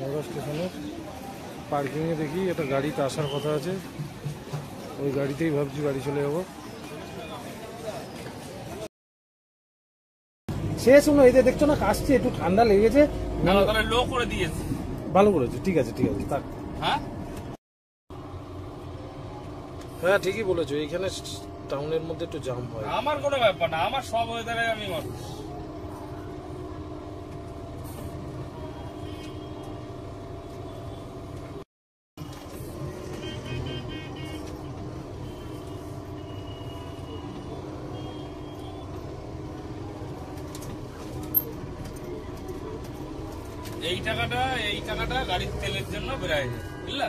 হাওড়া স্টেশনের পার্কিংয়ে দেখি একটা গাড়িতে আসার কথা আছে, ওই গাড়িতেই ভাবছি বাড়ি চলে যাবো। শেষ হলো, এই যে দেখছো না কাশছে, একটু ঠান্ডা লেগেছে, লো করে দিয়েছে। ভালো করেছে, ঠিক আছে ঠিক আছে থাক। হ্যাঁ ঠিকই বলেছো, এইখানে টাউনের মধ্যে একটু জাম হয়। আমার কোনো ব্যাপার না, আমার সব ওয়েদারে আমি মানুষ। এই টাকাটা গাড়ির তেলের জন্য বেড়ায় যায়, বুঝলা?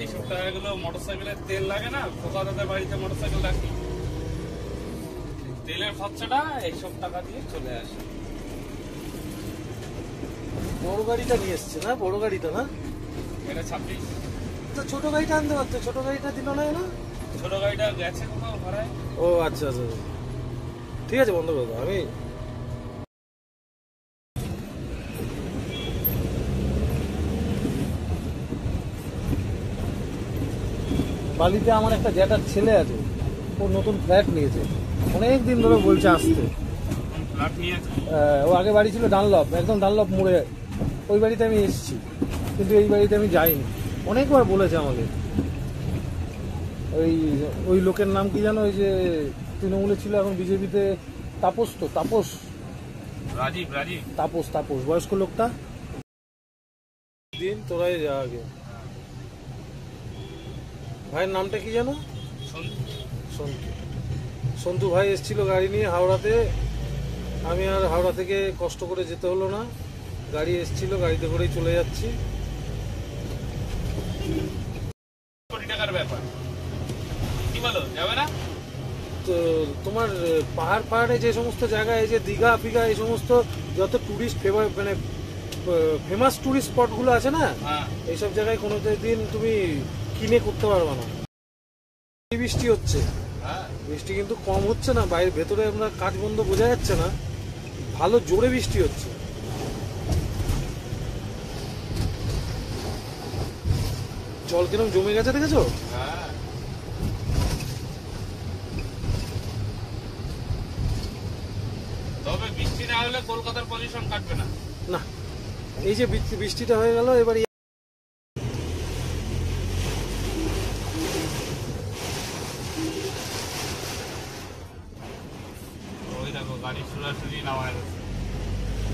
এইসব টাকাগুলো মোটরসাইকেলের তেল লাগে না, খোকা দাদার বাড়িতে মোটরসাইকেল রাখি, তেলের খরচাটা এইসব টাকা দিয়ে চলে আসে। বড় গাড়িটা নিয়ে এসছে না, বড় গাড়িটা না, এটা 26। তো ছোট গাড়িটা আনতে পারতো, ছোট গাড়িটা দিল না না? ছোট গাড়িটা গেছে কোথাও ভাড়ায়। ও আচ্ছা আচ্ছা ঠিক আছে, বন্ধ করে দাও। আমি বালিতে আমার একটা জ্যাঠার ছেলে আছে, ও নতুন ফ্ল্যাট নিয়েছে, অনেক দিন ধরে বলছে আসতে। ও আগে বাড়ি ছিল ডানলপ, একদম ডানলপ মোড়ে, ওই বাড়িতে আমি এসেছি, কিন্তু এই বাড়িতে আমি যাইনি। অনেকবার বলেছে আমাকে। ওই লোকের নাম কি জানো, ওই যে তৃণমূলে ছিল এখন বিজেপিতে, তাপস, তো তাপস, রাজীব তাপস তাপস বয়স্ক লোকটা। দিন তোরাই যা আগে। ভাইয়ের নামটা কি জানো? সন্তু। সন্তু ভাই এসেছিল গাড়ি নিয়ে হাওড়াতে, আমি আর হাওড়া থেকে কষ্ট করে যেতে হলো না, গাড়ি এসেছিল, গাড়িতে করেই চলে যাচ্ছি। কোটি টাকার ব্যাপার, কি বলো, যাবে না? তো তোমার পাহাড়ে যে সমস্ত জায়গায়, এই যে দীঘা ফিঘা, এই সমস্ত যত টুরিস্ট মানে ফেমাস টুরিস্ট স্পটগুলো আছে না, এইসব জায়গায় কোনো দিন তুমি কিনে করতে পারবে না। বৃষ্টি হচ্ছে, বৃষ্টি কিন্তু কম হচ্ছে না, বাইরে ভেতরে আমরা কাজ বন্ধ বোঝা যাচ্ছে না, ভালো জোরে বৃষ্টি হচ্ছে। জল কিরম জমে গেছে দেখেছো? তবে বৃষ্টি না হলে কলকাতার পজিশন কাটবে না। না, এই যে বৃষ্টিটা হয়ে গেল, এবার গাড়ি সরাসরি নামায়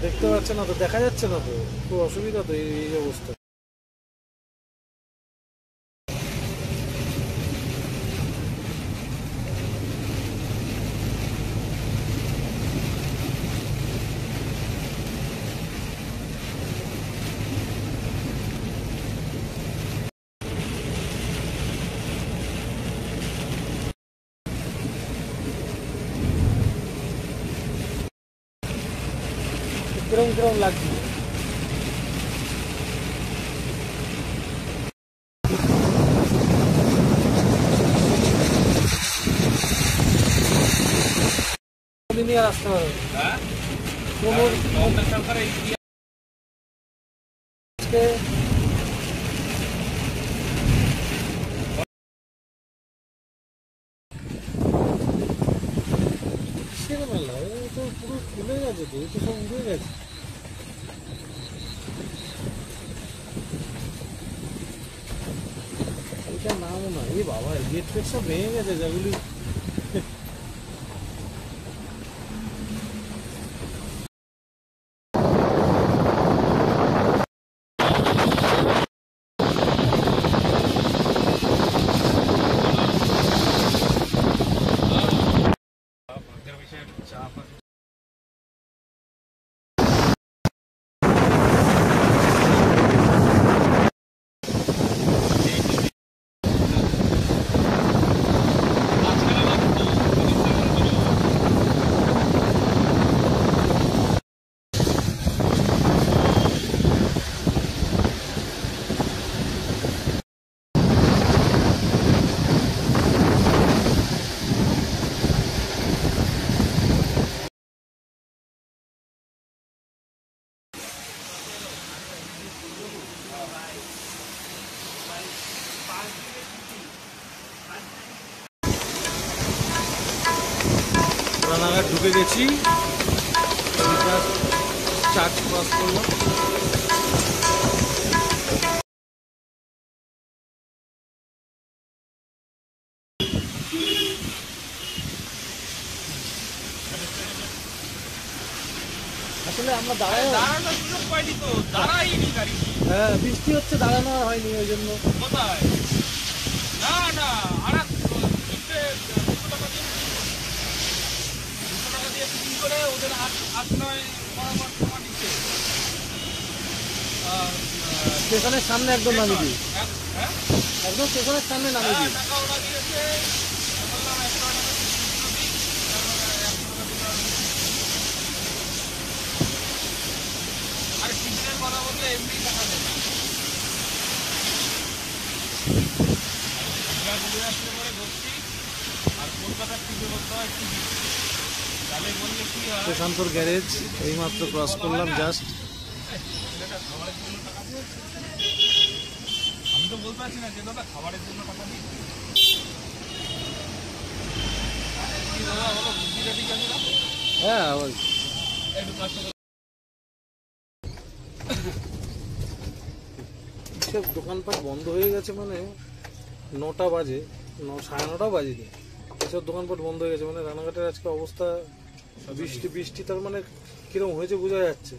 দেখতে পাচ্ছে না তো, দেখা যাচ্ছে না তো, খুব অসুবিধা তো এই অবস্থা। কিরম কিরম লাগছে? নিয়ে আসতে হবে। মেলা তো পুরো খুলে গেছে, তো এই তো সব উড়ে গেছে। এটা নামও না, এই বাবা গেট ফেট সব ভেঙে গেছে যেগুলি। রানাঘাট ঢুকে গেছি, চার্জ ক্রস করলাম। আসলে আমরা দাঁড়ানোর সুযোগ পাইনি তো, দাঁড়াইনি গাড়ি। হ্যাঁ, বৃষ্টি হচ্ছে, দাঁড়ানো আর হয়নি ওই জন্য। কোথায়? না না, আর 200 টাকা দিয়ে বুকিং করে ওদের 8-9 বরাবর জমা দিচ্ছে। স্টেশনের সামনে একদম নামিয়ে দিই, হ্যাঁ, একদম স্টেশনের সামনে নামিয়ে দিই। টাকা ওরা দিয়েছে। বললাম 100 টাকা দিই, আর টিকিটের কথা বললে এমনি টাকা দেবে। করে বসছি, আর কলকাতার টিকিট করতে হয় টিকিট। তাহলে বললে কি হয়, প্রশান্তর গ্যারেজ এইমাত্র ক্রস করলাম জাস্ট। খাবারের জন্য টাকা দিয়েছে। আমি তো বলতে পারছি না যে দাদা খাবারের জন্য টাকা দিই। কি দাদা বলো, বুদ্ধিটা ঠিক আছে না? হ্যাঁ, একটু কষ্ট করে। সব দোকানপাট বন্ধ হয়ে গেছে, মানে 9টা বাজে, 9:30 বাজেনি, এসব দোকানপাট বন্ধ হয়ে গেছে। মানে রানাঘাটের আজকে অবস্থা, বৃষ্টি তার মানে কিরকম হয়েছে বোঝা যাচ্ছে।